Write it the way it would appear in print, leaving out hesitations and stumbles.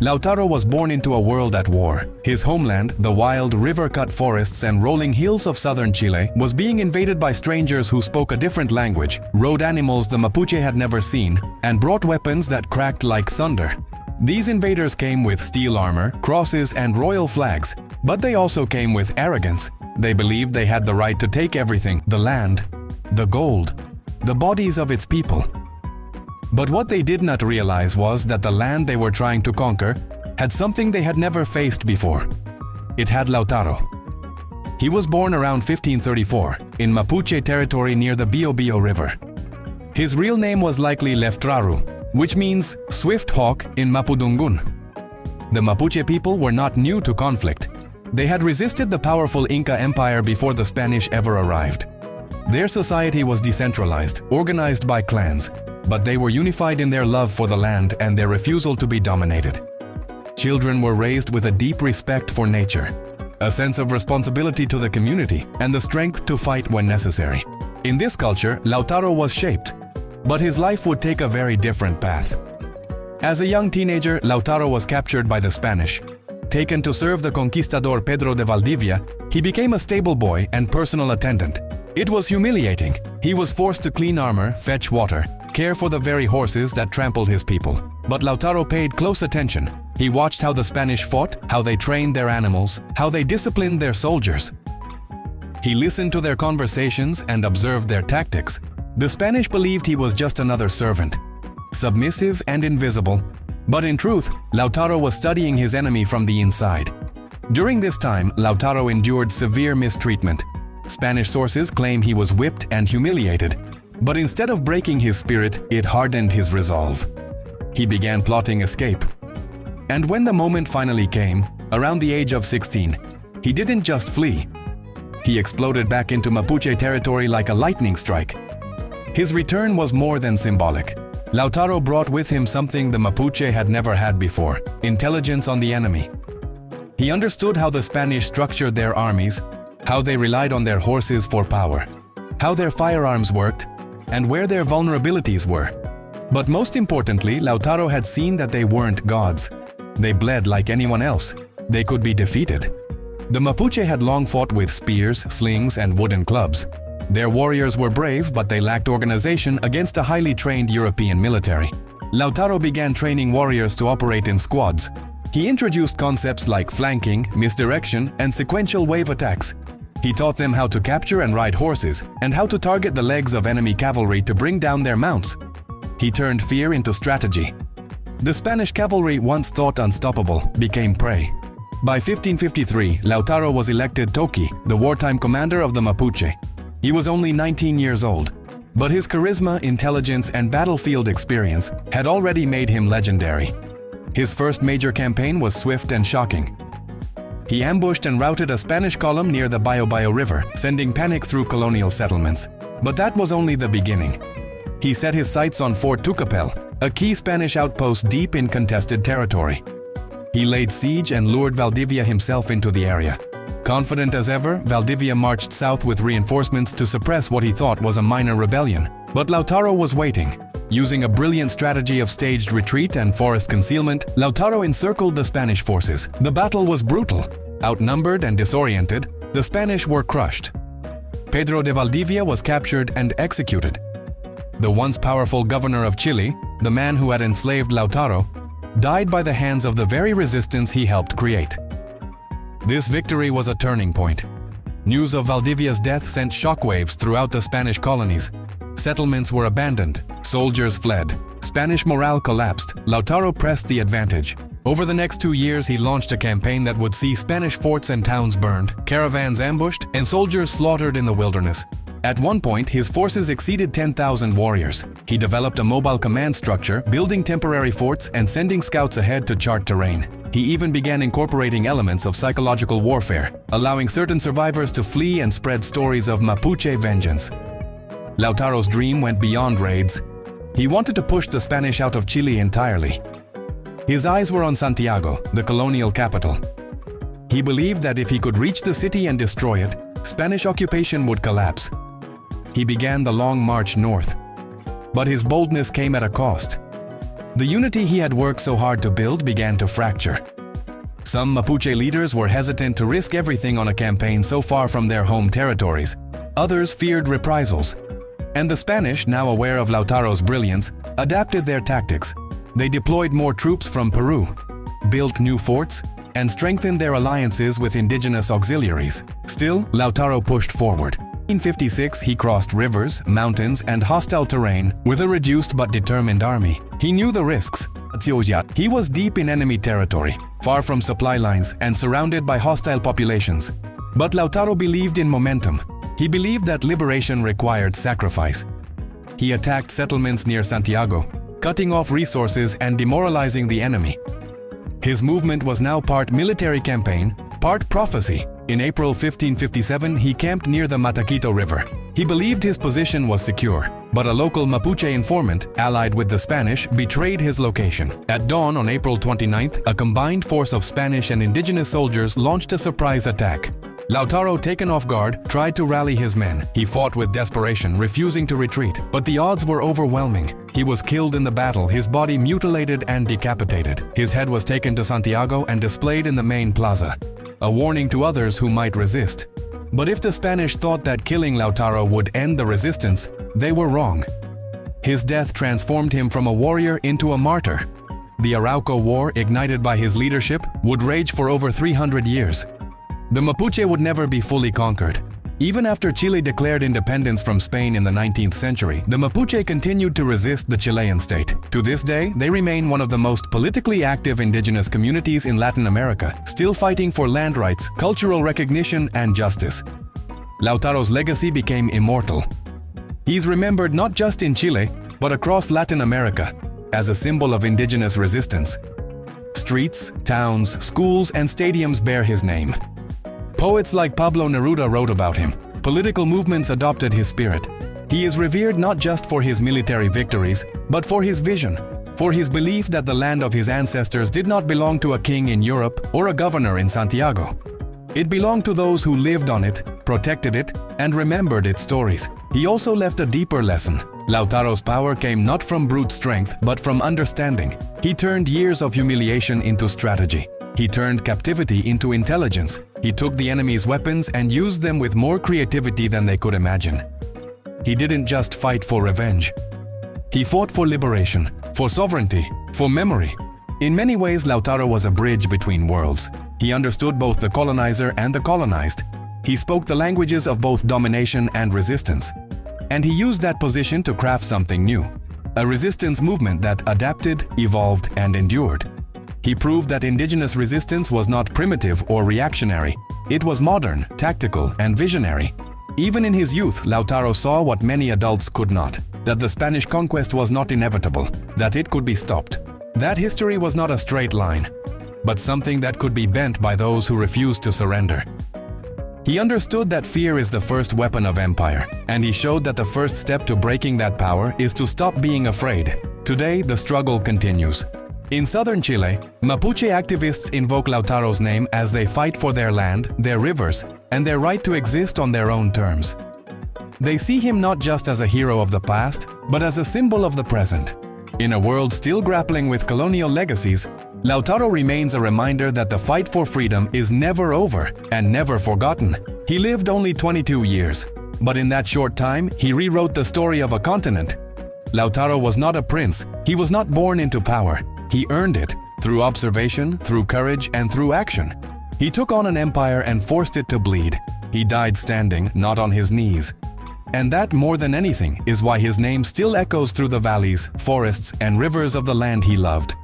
Lautaro was born into a world at war. His homeland, the wild, river-cut forests and rolling hills of southern Chile, was being invaded by strangers who spoke a different language, rode animals the Mapuche had never seen, and brought weapons that cracked like thunder. These invaders came with steel armor, crosses, and royal flags, but they also came with arrogance. They believed they had the right to take everything: the land, the gold, the bodies of its people. But what they did not realize was that the land they were trying to conquer had something they had never faced before. It had Lautaro. He was born around 1534 in Mapuche territory near the Biobío River. His real name was likely Leftraru, which means swift hawk in Mapudungun. The Mapuche people were not new to conflict. They had resisted the powerful Inca Empire before the Spanish ever arrived. Their society was decentralized, organized by clans, but they were unified in their love for the land and their refusal to be dominated. Children were raised with a deep respect for nature, a sense of responsibility to the community, and the strength to fight when necessary. In this culture, Lautaro was shaped, but his life would take a very different path. As a young teenager, Lautaro was captured by the Spanish. Taken to serve the conquistador Pedro de Valdivia, he became a stable boy and personal attendant. It was humiliating. He was forced to clean armor, fetch water, care for the very horses that trampled his people. But Lautaro paid close attention. He watched how the Spanish fought, how they trained their animals, how they disciplined their soldiers. He listened to their conversations and observed their tactics. The Spanish believed he was just another servant, submissive and invisible. But in truth, Lautaro was studying his enemy from the inside. During this time, Lautaro endured severe mistreatment. Spanish sources claim he was whipped and humiliated. But instead of breaking his spirit, it hardened his resolve. He began plotting escape. And when the moment finally came, around the age of 16, he didn't just flee. He exploded back into Mapuche territory like a lightning strike. His return was more than symbolic. Lautaro brought with him something the Mapuche had never had before: intelligence on the enemy. He understood how the Spanish structured their armies, how they relied on their horses for power, how their firearms worked, and where their vulnerabilities were. But most importantly, Lautaro had seen that they weren't gods. They bled like anyone else. They could be defeated. The Mapuche had long fought with spears, slings, and wooden clubs. Their warriors were brave, but they lacked organization against a highly trained European military. Lautaro began training warriors to operate in squads. He introduced concepts like flanking, misdirection, and sequential wave attacks. He taught them how to capture and ride horses, and how to target the legs of enemy cavalry to bring down their mounts. He turned fear into strategy. The Spanish cavalry, once thought unstoppable, became prey. By 1553, Lautaro was elected Toqui, the wartime commander of the Mapuche. He was only 19 years old, but his charisma, intelligence, and battlefield experience had already made him legendary. His first major campaign was swift and shocking. He ambushed and routed a Spanish column near the Biobío River, sending panic through colonial settlements. But that was only the beginning. He set his sights on Fort Tucapel, a key Spanish outpost deep in contested territory. He laid siege and lured Valdivia himself into the area. Confident as ever, Valdivia marched south with reinforcements to suppress what he thought was a minor rebellion. But Lautaro was waiting. Using a brilliant strategy of staged retreat and forest concealment, Lautaro encircled the Spanish forces. The battle was brutal. Outnumbered and disoriented, the Spanish were crushed. Pedro de Valdivia was captured and executed. The once powerful governor of Chile, the man who had enslaved Lautaro, died by the hands of the very resistance he helped create. This victory was a turning point. News of Valdivia's death sent shockwaves throughout the Spanish colonies. Settlements were abandoned, soldiers fled, Spanish morale collapsed. Lautaro pressed the advantage. Over the next 2 years, he launched a campaign that would see Spanish forts and towns burned, caravans ambushed, and soldiers slaughtered in the wilderness. At one point, his forces exceeded 10,000 warriors. He developed a mobile command structure, building temporary forts and sending scouts ahead to chart terrain. He even began incorporating elements of psychological warfare, allowing certain survivors to flee and spread stories of Mapuche vengeance. Lautaro's dream went beyond raids. He wanted to push the Spanish out of Chile entirely. His eyes were on Santiago, the colonial capital. He believed that if he could reach the city and destroy it, Spanish occupation would collapse. He began the long march north. But his boldness came at a cost. The unity he had worked so hard to build began to fracture. Some Mapuche leaders were hesitant to risk everything on a campaign so far from their home territories. Others feared reprisals. And the Spanish, now aware of Lautaro's brilliance, adapted their tactics. They deployed more troops from Peru, built new forts, and strengthened their alliances with indigenous auxiliaries. Still, Lautaro pushed forward. In 1856, he crossed rivers, mountains, and hostile terrain with a reduced but determined army. He knew the risks. He was deep in enemy territory, far from supply lines and surrounded by hostile populations. But Lautaro believed in momentum. He believed that liberation required sacrifice. He attacked settlements near Santiago, cutting off resources and demoralizing the enemy. His movement was now part military campaign, part prophecy. In April 1557, he camped near the Mataquito River. He believed his position was secure, but a local Mapuche informant, allied with the Spanish, betrayed his location. At dawn on April 29th, a combined force of Spanish and indigenous soldiers launched a surprise attack. Lautaro, taken off guard, tried to rally his men. He fought with desperation, refusing to retreat, but the odds were overwhelming. He was killed in the battle, his body mutilated and decapitated. His head was taken to Santiago and displayed in the main plaza, a warning to others who might resist. But if the Spanish thought that killing Lautaro would end the resistance, they were wrong. His death transformed him from a warrior into a martyr. The Arauco War, ignited by his leadership, would rage for over 300 years. The Mapuche would never be fully conquered. Even after Chile declared independence from Spain in the 19th century, the Mapuche continued to resist the Chilean state. To this day, they remain one of the most politically active indigenous communities in Latin America, still fighting for land rights, cultural recognition, and justice. Lautaro's legacy became immortal. He's remembered not just in Chile, but across Latin America, as a symbol of indigenous resistance. Streets, towns, schools, and stadiums bear his name. Poets like Pablo Neruda wrote about him. Political movements adopted his spirit. He is revered not just for his military victories, but for his vision, for his belief that the land of his ancestors did not belong to a king in Europe or a governor in Santiago. It belonged to those who lived on it, protected it, and remembered its stories. He also left a deeper lesson. Lautaro's power came not from brute strength, but from understanding. He turned years of humiliation into strategy. He turned captivity into intelligence. He took the enemy's weapons and used them with more creativity than they could imagine. He didn't just fight for revenge. He fought for liberation, for sovereignty, for memory. In many ways, Lautaro was a bridge between worlds. He understood both the colonizer and the colonized. He spoke the languages of both domination and resistance. And he used that position to craft something new, a resistance movement that adapted, evolved, and endured. He proved that indigenous resistance was not primitive or reactionary. It was modern, tactical, and visionary. Even in his youth, Lautaro saw what many adults could not, that the Spanish conquest was not inevitable, that it could be stopped. That history was not a straight line, but something that could be bent by those who refused to surrender. He understood that fear is the first weapon of empire, and he showed that the first step to breaking that power is to stop being afraid. Today, the struggle continues. In southern Chile, Mapuche activists invoke Lautaro's name as they fight for their land, their rivers, and their right to exist on their own terms. They see him not just as a hero of the past, but as a symbol of the present. In a world still grappling with colonial legacies, Lautaro remains a reminder that the fight for freedom is never over and never forgotten. He lived only 22 years, but in that short time, he rewrote the story of a continent. Lautaro was not a prince. He was not born into power. He earned it through observation, through courage, and through action. He took on an empire and forced it to bleed. He died standing, not on his knees. And that, more than anything, is why his name still echoes through the valleys, forests, and rivers of the land he loved.